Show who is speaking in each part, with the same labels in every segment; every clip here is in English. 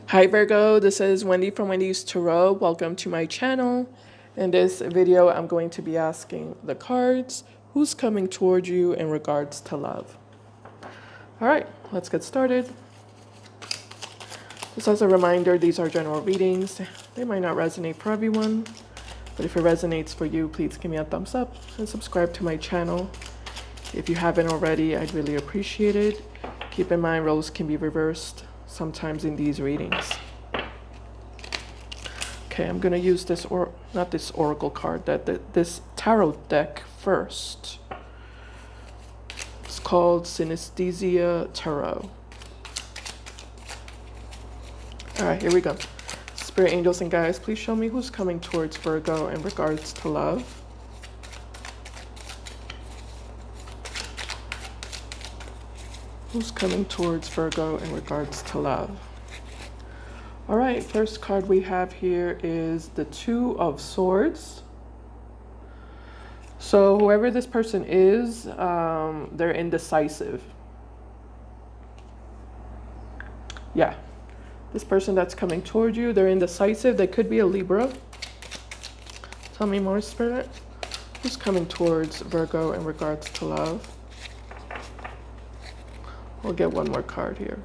Speaker 1: Hi Virgo, this is Wendy from Wendys Tarot. Welcome to my channel. In this video, I'm going to be asking the cards, who's coming toward you in regards to love? All right, let's get started. Just as a reminder, these are general readings. They might not resonate for everyone, but if it resonates for you, please give me a thumbs up and subscribe to my channel. If you haven't already, I'd really appreciate it. Keep in mind, roles can be reversed sometimes in these readings. Okay, I'm gonna use this, or not this oracle card, this tarot deck first. It's called Indecisive Tarot. All right, here we go. Spirit angels and guides, please show me who's coming towards Virgo in regards to love. Who's coming towards Virgo in regards to love? All right, first card we have here is the Two of Swords. So whoever this person is, they're indecisive. Yeah, this person that's coming toward you, they're indecisive. They could be a Libra. Tell me more, Spirit. Who's coming towards Virgo in regards to love? We'll get one more card here.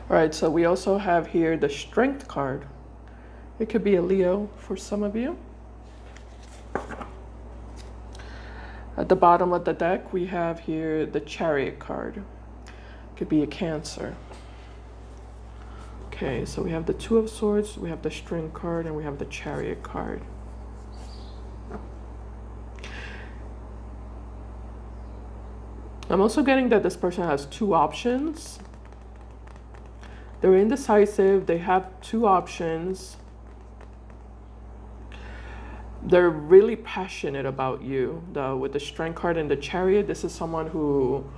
Speaker 1: All right, so we also have here the Strength card. It could be a Leo for some of you. At the bottom of the deck, we have here the Chariot card. It could be a Cancer. Okay, so we have the Two of Swords, we have the Strength card, and we have the Chariot card. I'm also getting that this person has two options. They're indecisive, they have two options. They're really passionate about you. With the Strength card and the Chariot, this is someone who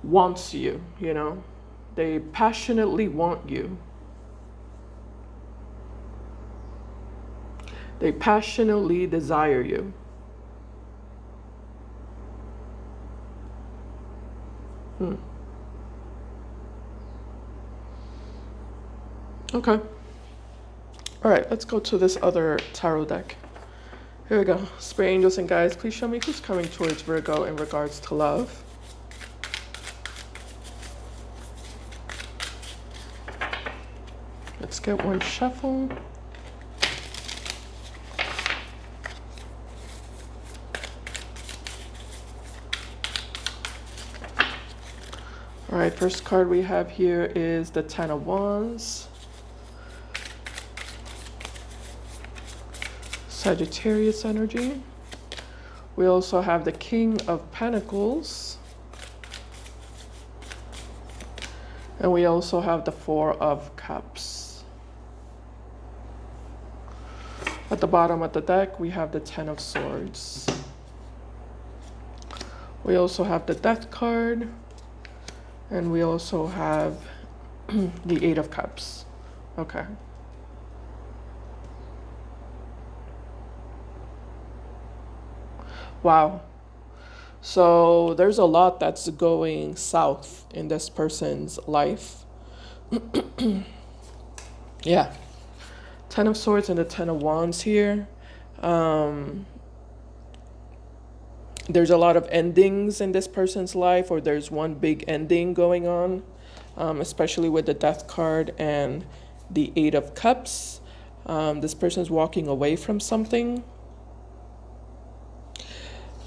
Speaker 1: wants you, you know? They passionately want you. They passionately desire you. Okay. All right, let's go to this other tarot deck. Here we go. Spirit angels and guides, please show me who's coming towards Virgo in regards to love. Let's get one shuffle. All right, first card we have here is the Ten of Wands. Sagittarius energy. We also have the King of Pentacles. And we also have the Four of Cups. At the bottom of the deck, we have the Ten of Swords. We also have the Death card. And we also have the Eight of Cups. Okay. Wow. So there's a lot that's going south in this person's life. Yeah. Ten of Swords and the Ten of Wands here. There's a lot of endings in this person's life, or there's one big ending going on, especially with the Death card and the Eight of Cups. This person's walking away from something.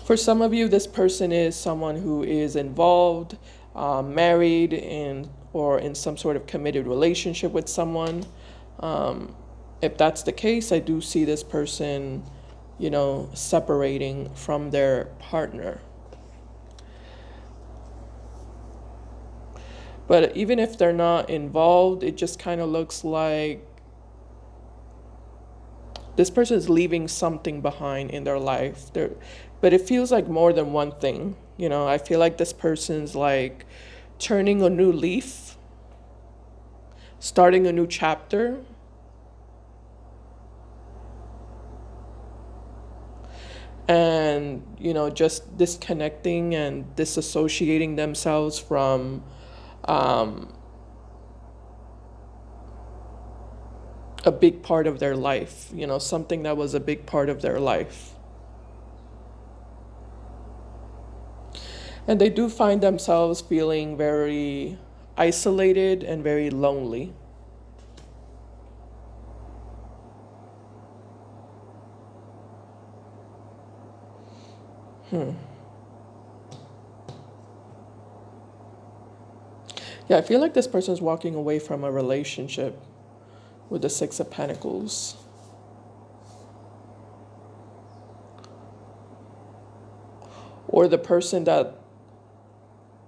Speaker 1: For some of you, this person is someone who is involved, married, or in some sort of committed relationship with someone. If that's the case, I do see this person, you know, separating from their partner. But even if they're not involved, it just kind of looks like this person is leaving something behind in their life. But it feels like more than one thing. You know, I feel like this person's like turning a new leaf, starting a new chapter. And, you know, just disconnecting and disassociating themselves from a big part of their life, something that was a big part of their life. And they do find themselves feeling very isolated and very lonely. Yeah, I feel like this person's walking away from a relationship with the Six of Pentacles. Or the person that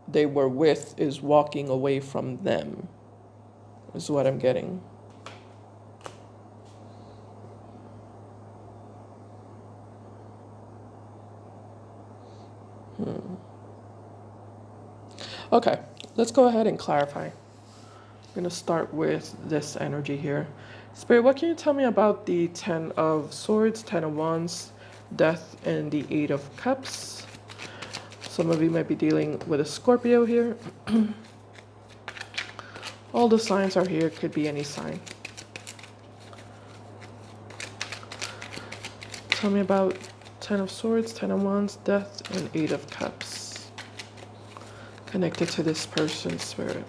Speaker 1: they were with is walking away from them, is what I'm getting. Okay, let's go ahead and clarify. I'm going to start with this energy here. Spirit, what can you tell me about the 10 of Swords, 10 of Wands, Death, and the 8 of Cups? Some of you might be dealing with a Scorpio here. All the signs are here, could be any sign. Tell me about 10 of Swords, 10 of Wands, Death, and 8 of Cups. Connected to this person's spirit.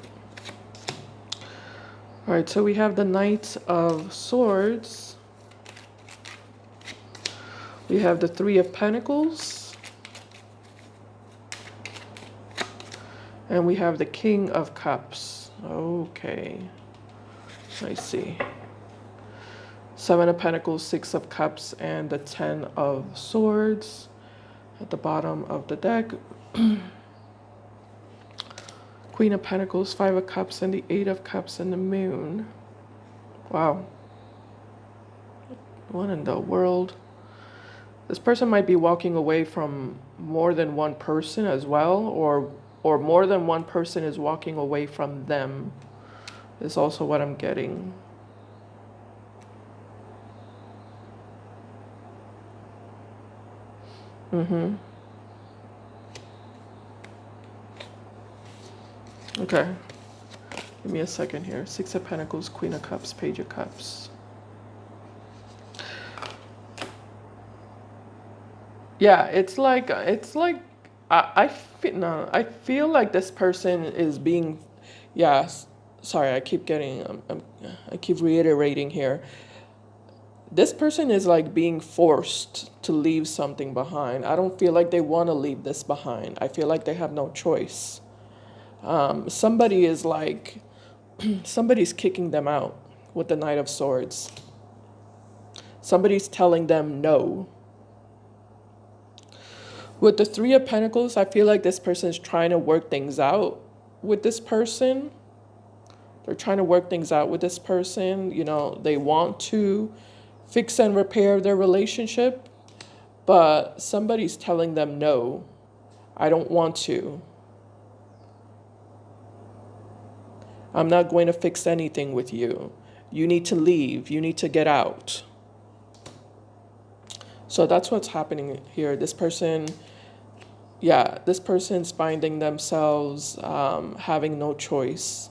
Speaker 1: All right, so we have the Knight of Swords. We have the Three of Pentacles. And we have the King of Cups. Okay, I see. Seven of Pentacles, Six of Cups, and the 10 of Swords at the bottom of the deck. Queen of Pentacles, Five of Cups, and the 8 of Cups, and the Moon. Wow. What in the world? This person might be walking away from more than one person as well, or more than one person is walking away from them, is also what I'm getting. Okay. Give me a second here. Six of Pentacles, Queen of Cups, Page of Cups. Yeah, it's like I feel like this person is being, yeah. Sorry, I keep getting I keep reiterating here. This person is like being forced to leave something behind. I don't feel like they want to leave this behind. I feel like they have no choice. Somebody is like, somebody's kicking them out with the Knight of Swords. Somebody's telling them no. With the Three of Pentacles, I feel like this person is trying to work things out with this person. They're trying to work things out with this person. They want to fix and repair their relationship, but somebody's telling them no, I don't want to. I'm not going to fix anything with you. You need to leave. You need to get out. So that's what's happening here. This person's finding themselves having no choice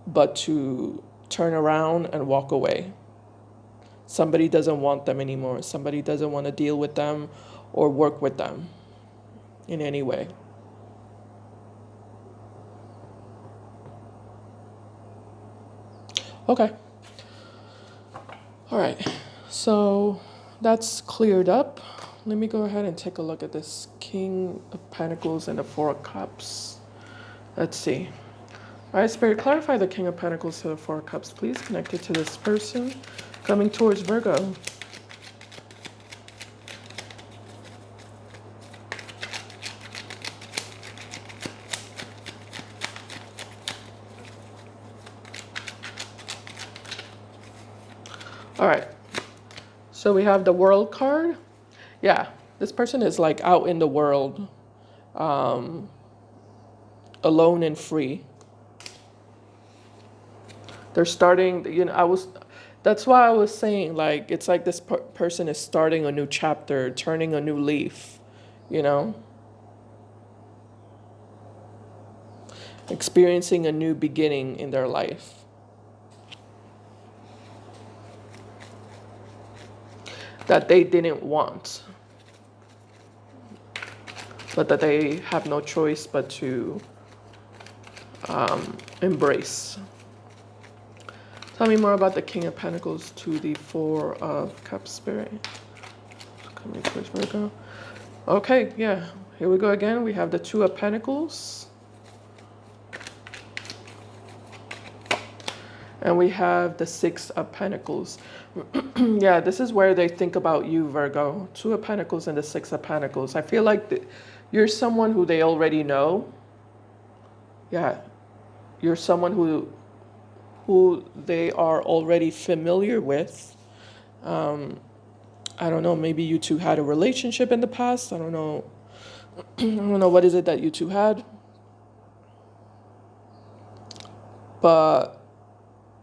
Speaker 1: but to turn around and walk away. Somebody doesn't want them anymore. Somebody doesn't want to deal with them or work with them in any way. Okay. All right. So that's cleared up. Let me go ahead and take a look at this King of Pentacles and the Four of Cups. Let's see. All right, Spirit, clarify the King of Pentacles to the Four of Cups, please. Connected to this person coming towards Virgo. All right. So we have the World card. Yeah, this person is like out in the world, alone and free. They're starting, that's why I was saying, like, it's like this person is starting a new chapter, turning a new leaf, experiencing a new beginning in their life. That they didn't want, but that they have no choice but to embrace. Tell me more about the King of Pentacles to the Four of Cups, Spirit. Coming towards Virgo. Okay, yeah. Here we go again. We have the Two of Pentacles. And we have the Six of Pentacles. Yeah, this is where they think about you, Virgo. Two of Pentacles and the Six of Pentacles. I feel like you're someone who they already know. Yeah, you're someone who they are already familiar with. I don't know, maybe you two had a relationship in the past. I don't know. I don't know what is it that you two had. But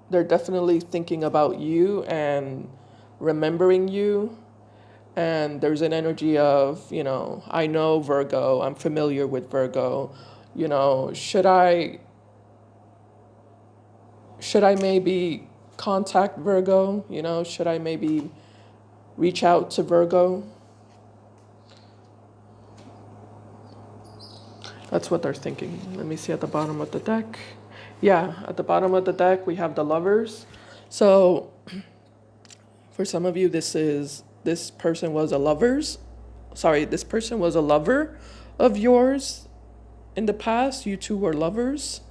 Speaker 1: they're definitely thinking about you and remembering you. And there's an energy of, you know, I know Virgo, I'm familiar with Virgo. You know, should I maybe contact Virgo? You know, should I maybe reach out to Virgo? That's what they're thinking. Let me see at the bottom of the deck. Yeah, at the bottom of the deck, we have the Lovers. So for some of you, this person was a this person was a lover of yours in the past. You two were lovers.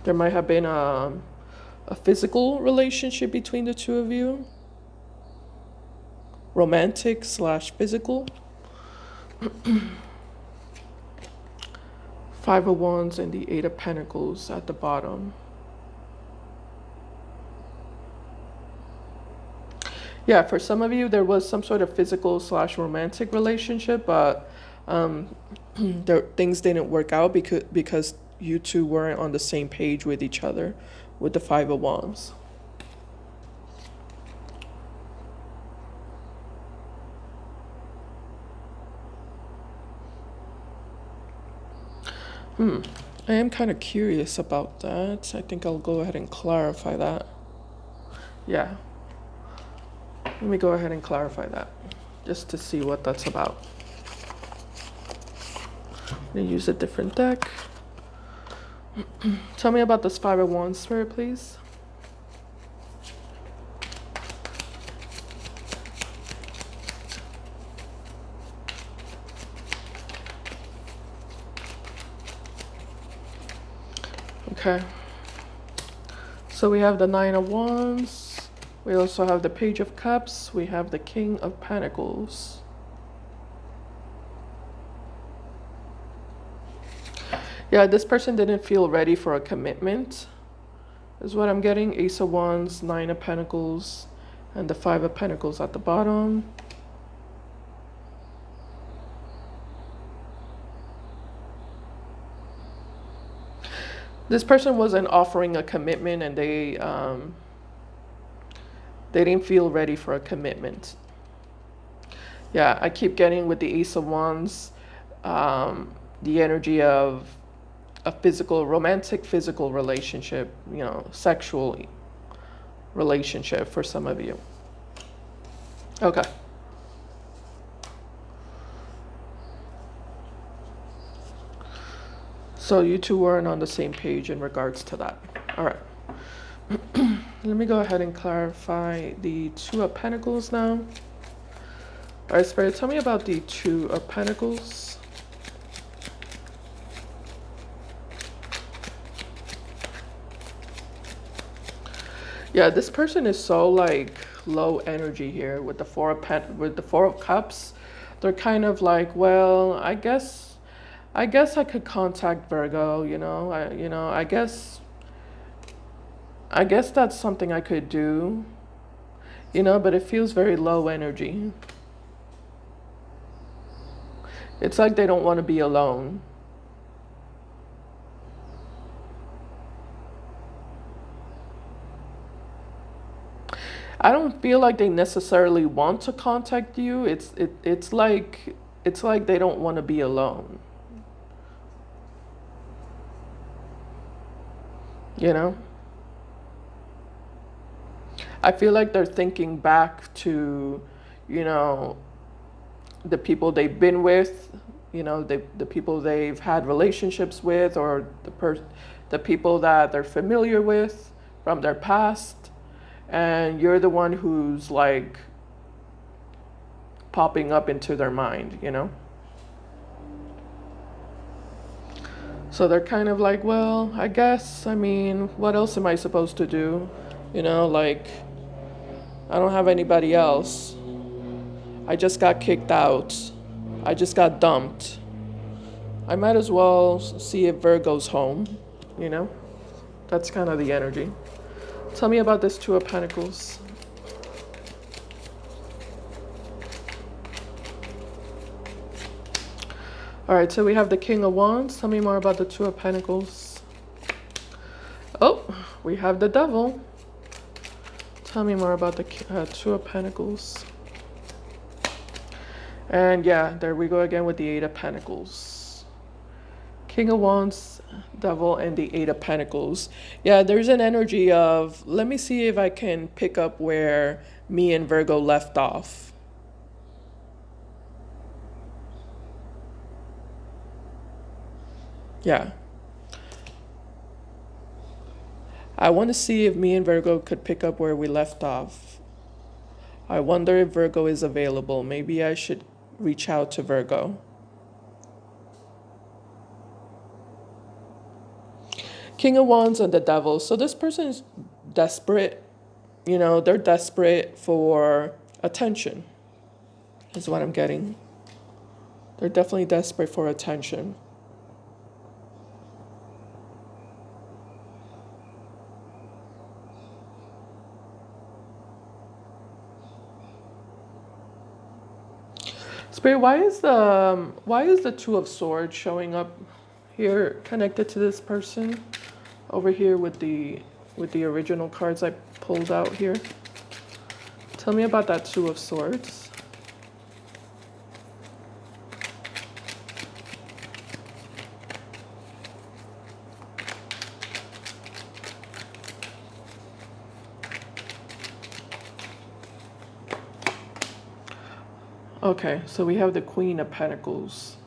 Speaker 1: There might have been a physical relationship between the two of you. Romantic / physical. Five of Wands and the Eight of Pentacles at the bottom. Yeah, for some of you, there was some sort of physical / romantic relationship, but things didn't work out because you two weren't on the same page with each other with the Five of Wands. I am kind of curious about that. I think I'll go ahead and clarify that. Yeah. Let me go ahead and clarify that just to see what that's about. I'm going to use a different deck. Tell me about this Five of Wands, Spirit, please. Okay. So we have the Nine of Wands. We also have the Page of Cups. We have the King of Pentacles. Yeah, this person didn't feel ready for a commitment, is what I'm getting. Ace of Wands, Nine of Pentacles, and the Five of Pentacles at the bottom. This person wasn't offering a commitment, and they didn't feel ready for a commitment. Yeah, I keep getting with the Ace of Wands, the energy of a romantic physical relationship, you know, sexual relationship for some of you. Okay. So you two weren't on the same page in regards to that. All right. Let me go ahead and clarify the Two of Pentacles now. All right, Spirit, tell me about the Two of Pentacles. Yeah, this person is so like low energy here with the Four of Cups. They're kind of like, well, I guess I could contact Virgo, you know. I guess that's something I could do. You know, but it feels very low energy. It's like they don't want to be alone. I don't feel like they necessarily want to contact you. It's like they don't want to be alone. you know? I feel like they're thinking back to, you know, the people they've been with, the people they've had relationships with, or the people that they're familiar with from their past, and you're the one who's like popping up into their mind. So they're kind of like, well, I guess, I mean, what else am I supposed to do? Like, I don't have anybody else. I just got kicked out. I just got dumped. I might as well see if Virgo's home, you know? That's kind of the energy. Tell me about this Two of Pentacles. All right, so we have the King of Wands. Tell me more about the Two of Pentacles. Oh, we have the Devil. Tell me more about the Two of Pentacles. And yeah, there we go again with the Eight of Pentacles. King of Wands, Devil, and the Eight of Pentacles. Yeah, there's an energy of, let me see if I can pick up where me and Virgo left off. Yeah. I want to see if me and Virgo could pick up where we left off. I wonder if Virgo is available. Maybe I should reach out to Virgo. King of Wands and the Devil. So this person is desperate. They're desperate for attention, is what I'm getting. They're definitely desperate for attention. Spirit, why is the Two of Swords showing up here connected to this person over here with the original cards I pulled out here? Tell me about that Two of Swords. Okay, so we have the Queen of Pentacles.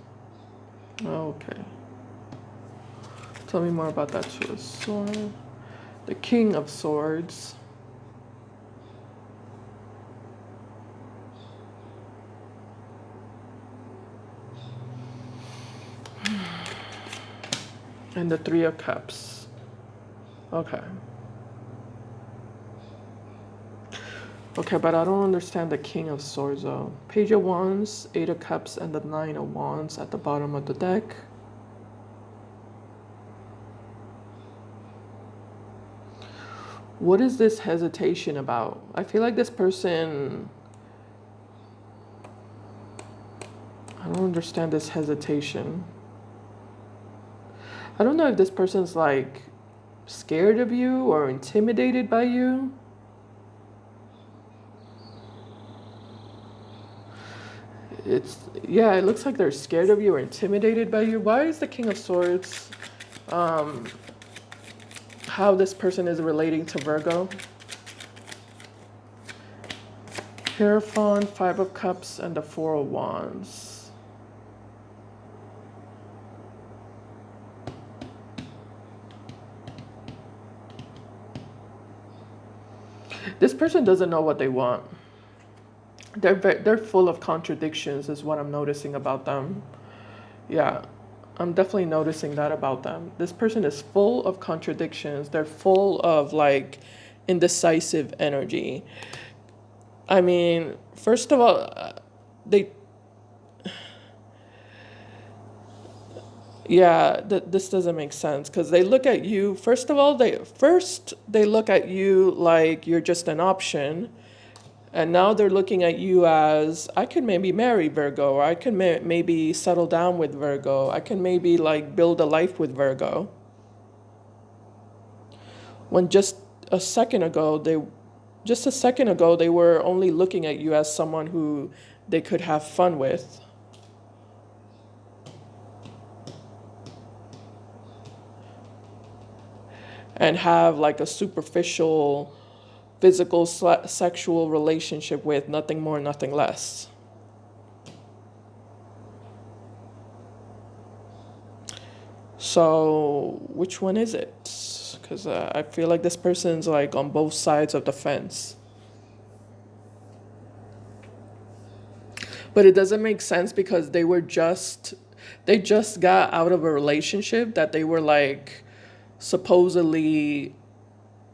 Speaker 1: Okay. Tell me more about that Two of Swords. The King of Swords. And the Three of Cups. Okay. Okay, but I don't understand the King of Swords though. Page of Wands, Eight of Cups, and the Nine of Wands at the bottom of the deck. What is this hesitation about? I feel like this person... I don't understand this hesitation. I don't know if this person's like scared of you or intimidated by you. It looks like they're scared of you or intimidated by you. Why is the King of Swords how this person is relating to Virgo? Hierophant, Five of Cups, and the Four of Wands. This person doesn't know what they want. They're full of contradictions is what I'm noticing about them. Yeah, I'm definitely noticing that about them. This person is full of contradictions. They're full of like indecisive energy. I mean, first of all, this doesn't make sense because they look at you. First of all, they look at you like you're just an option. And now they're looking at you as, I could maybe marry Virgo, or I could maybe settle down with Virgo. I can maybe like build a life with Virgo. When a second ago, they were only looking at you as someone who they could have fun with. and have like a superficial physical sexual relationship with, nothing more, nothing less. So which one is it? Because I feel like this person's like on both sides of the fence. But it doesn't make sense because they just got out of a relationship that they were like supposedly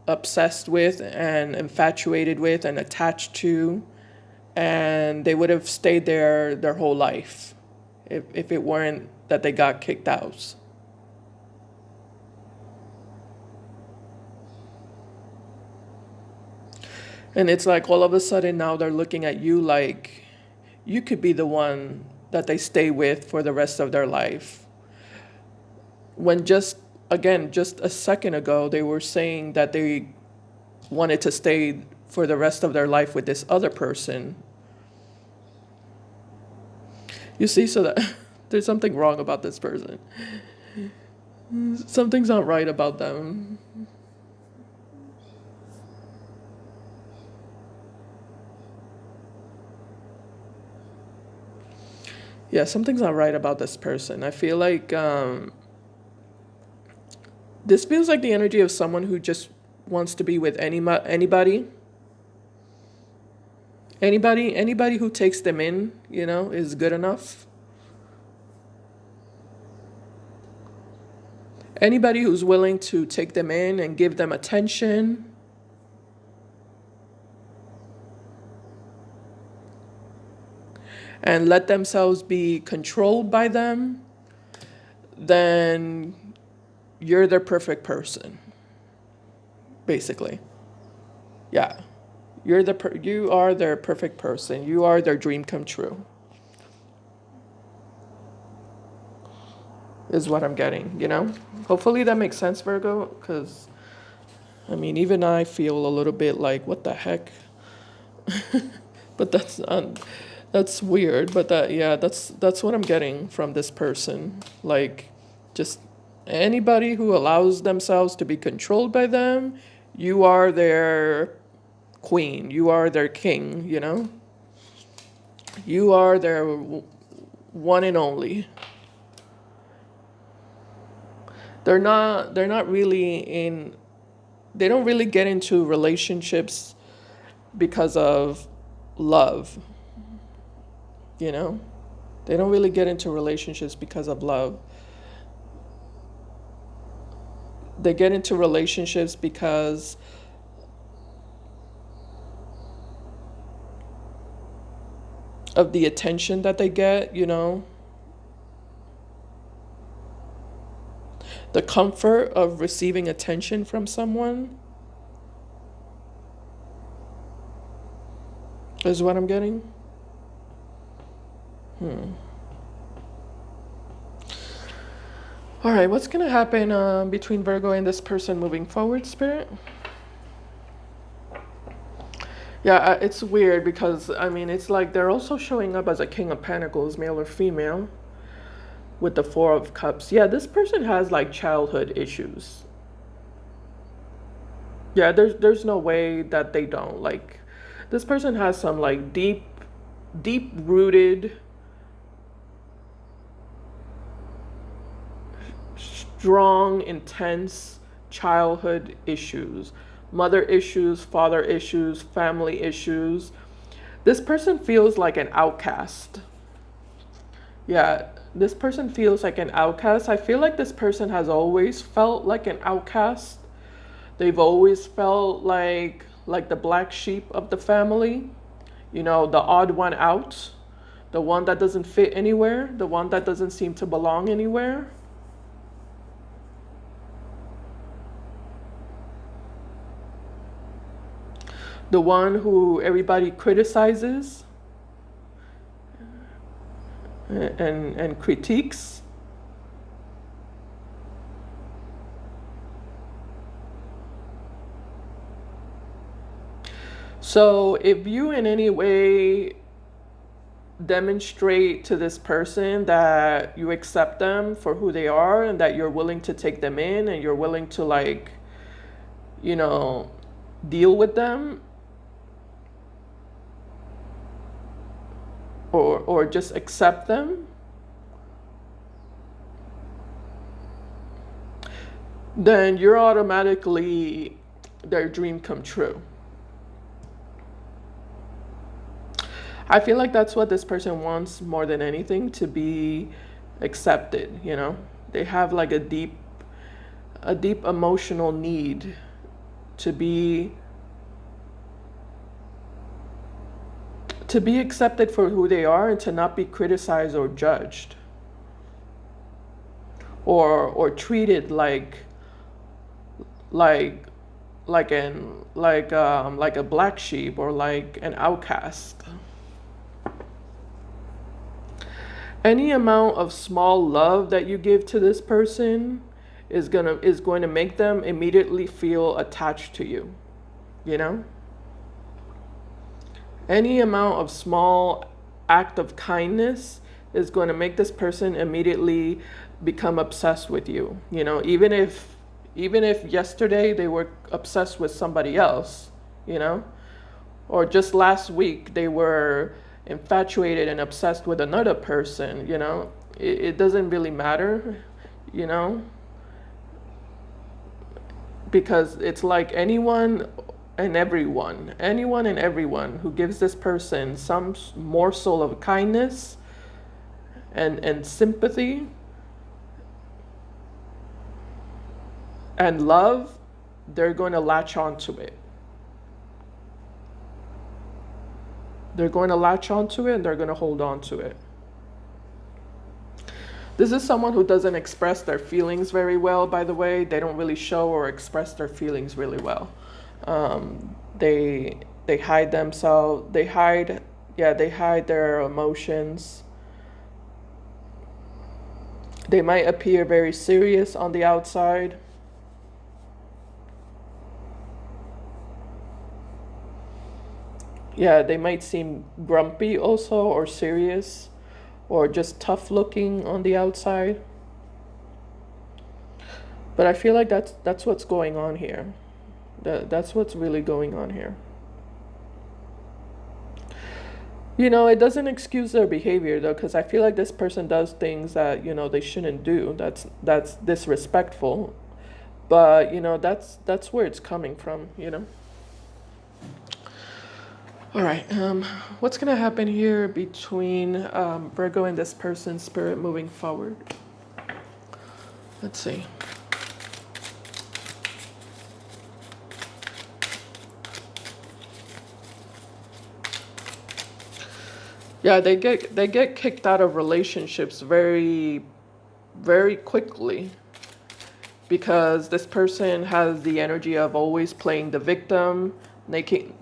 Speaker 1: obsessed with and infatuated with and attached to, and they would have stayed there their whole life if it weren't that they got kicked out. And it's like all of a sudden now they're looking at you like you could be the one that they stay with for the rest of their life. When just, again, just a second ago, they were saying that they wanted to stay for the rest of their life with this other person. You see, so that there's something wrong about this person. Something's not right about them. Yeah, something's not right about this person. I feel like this feels like the energy of someone who just wants to be with anybody. Anybody who takes them in, is good enough. Anybody who's willing to take them in and give them attention. And let themselves be controlled by them, then you're their perfect person. Basically. Yeah. You are their perfect person. You are their dream come true. Is what I'm getting. Hopefully that makes sense, Virgo, because even I feel a little bit like, what the heck? But that's weird. But that's what I'm getting from this person. Like, just anybody who allows themselves to be controlled by them, you are their queen. You are their king. You are their one and only. They're not really in. They don't really get into relationships because of love. They don't really get into relationships because of love. They get into relationships because of the attention that they get, the comfort of receiving attention from someone is what I'm getting. All right, what's going to happen between Virgo and this person moving forward, Spirit? Yeah, it's weird because, it's like they're also showing up as a King of Pentacles, male or female, with the Four of Cups. Yeah, this person has like childhood issues. Yeah, there's no way that they don't. Like, this person has some like deep rooted, strong, intense childhood issues. Mother issues, father issues, family issues. This person feels like an outcast. Yeah, this person feels like an outcast. I feel like this person has always felt like an outcast. They've always felt like the black sheep of the family, the odd one out, the one that doesn't fit anywhere, the one that doesn't seem to belong anywhere. The one who everybody criticizes and critiques. So if you in any way demonstrate to this person that you accept them for who they are and that you're willing to take them in and you're willing to you know, deal with them, or just accept them, then you're automatically their dream come true. I feel like that's what this person wants more than anything, to be accepted, you know? They have like a deep emotional need to be accepted for who they are, and to not be criticized or judged, or treated like like a black sheep, or like an outcast. Any amount of small love that you give to this person is going to make them immediately feel attached to you, you know? Any amount of small act of kindness is going to make this person immediately become obsessed with you, you know? Even if yesterday they were obsessed with somebody else, you know? Or just last week they were infatuated and obsessed with another person, you know? It doesn't really matter, you know? Because it's like anyone and everyone who gives this person some morsel of kindness and sympathy and love, they're going to latch onto it. They're going to latch onto it, and they're going to hold on to it. This is someone who doesn't express their feelings very well, by the way. They don't really show or express their feelings really well. They hide themselves. They hide their emotions. They might appear very serious on the outside. Yeah, they might seem grumpy also, or serious, or just tough looking on the outside. But I feel like that's what's going on here. That's what's really going on here. You know, it doesn't excuse their behavior though, because I feel like this person does things that, you know, they shouldn't do. That's disrespectful. But, you know, that's where it's coming from, you know. All right. What's gonna happen here between Virgo and this person, spirit, moving forward? Let's see. Yeah, they get kicked out of relationships very, very quickly, because this person has the energy of always playing the victim,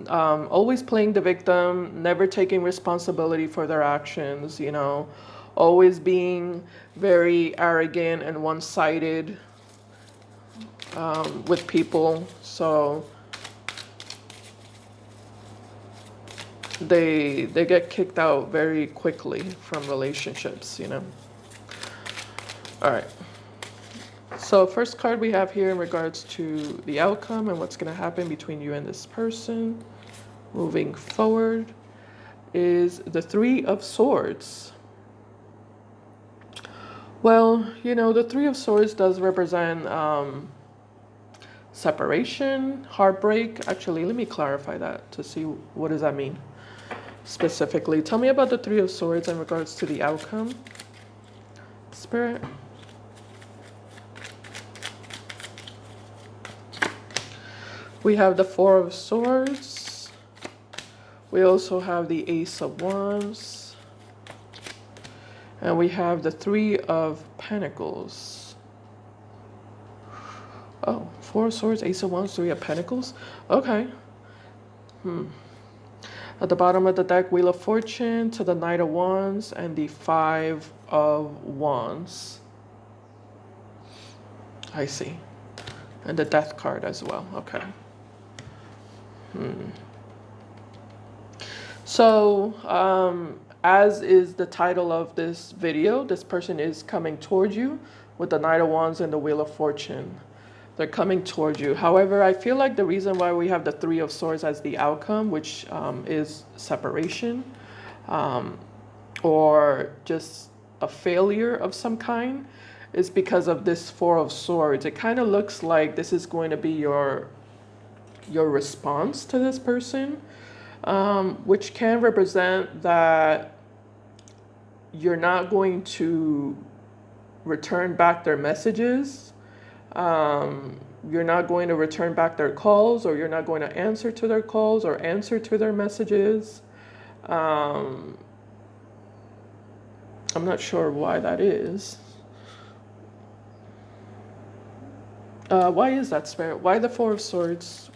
Speaker 1: always playing the victim, never taking responsibility for their actions, you know, always being very arrogant and one-sided with people. So they get kicked out very quickly from relationships, you know. All right. So first card we have here in regards to the outcome and what's going to happen between you and this person moving forward is the Three of Swords. Well, you know, the Three of Swords does represent separation, heartbreak. Actually, let me clarify that to see what does that mean specifically. Tell me about the Three of Swords in regards to the outcome, Spirit. We have the Four of Swords. We also have the Ace of Wands. And we have the Three of Pentacles. Oh, Four of Swords, Ace of Wands, Three of Pentacles. Okay. At the bottom of the deck, Wheel of Fortune, to the Knight of Wands, and the Five of Wands. I see. And the Death card as well. Okay. So, as is the title of this video, this person is coming towards you with the Knight of Wands and the Wheel of Fortune. They're coming toward you. However, I feel like the reason why we have the Three of Swords as the outcome, which is separation, or just a failure of some kind, is because of this Four of Swords. It kind of looks like this is going to be your response to this person, which can represent that you're not going to return back their messages. You're not going to return back their calls, or you're not going to answer to their calls or answer to their messages. I'm not sure why that is. Why is that, Spirit? Why the Four of Swords?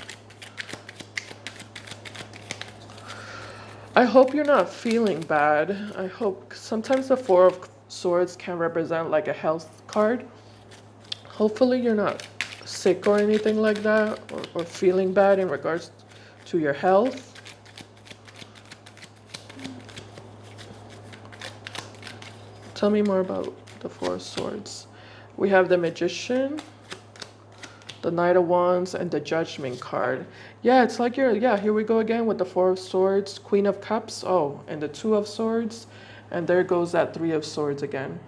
Speaker 1: I hope you're not feeling bad. I hope sometimes the Four of Swords can represent like a health card. Hopefully you're not sick or anything like that, or feeling bad in regards to your health. Tell me more about the Four of Swords. We have the Magician, the Knight of Wands, and the Judgment card. Yeah, it's like here we go again with the Four of Swords, Queen of Cups, oh, and the Two of Swords, and there goes that Three of Swords again.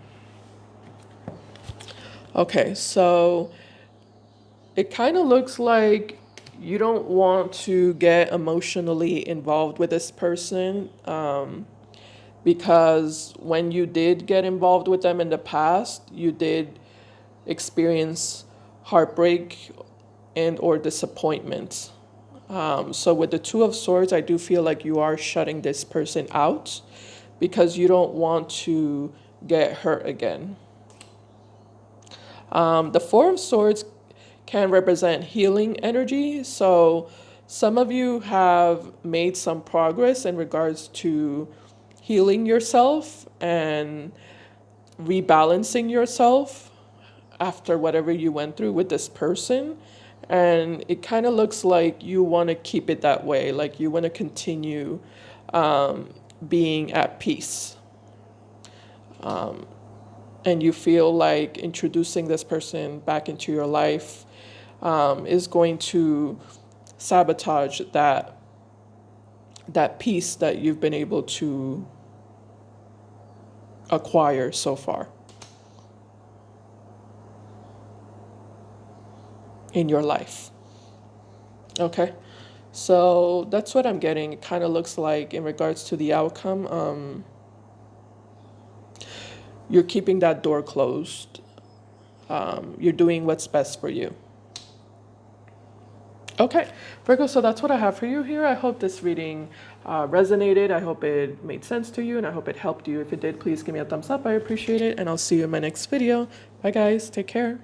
Speaker 1: Okay, so it kind of looks like you don't want to get emotionally involved with this person, because when you did get involved with them in the past, you did experience heartbreak and or disappointment. So with the Two of Swords, I do feel like you are shutting this person out because you don't want to get hurt again. The Four of Swords can represent healing energy. So some of you have made some progress in regards to healing yourself and rebalancing yourself after whatever you went through with this person. And it kind of looks like you want to keep it that way. Like you want to continue being at peace. And you feel like introducing this person back into your life is going to sabotage that peace that you've been able to acquire so far in your life. Okay, so that's what I'm getting. It kind of looks like in regards to the outcome, you're keeping that door closed. You're doing what's best for you. Okay, Virgo, so that's what I have for you here. I hope this reading resonated. I hope it made sense to you, and I hope it helped you. If it did, please give me a thumbs up. I appreciate it, and I'll see you in my next video. Bye, guys. Take care.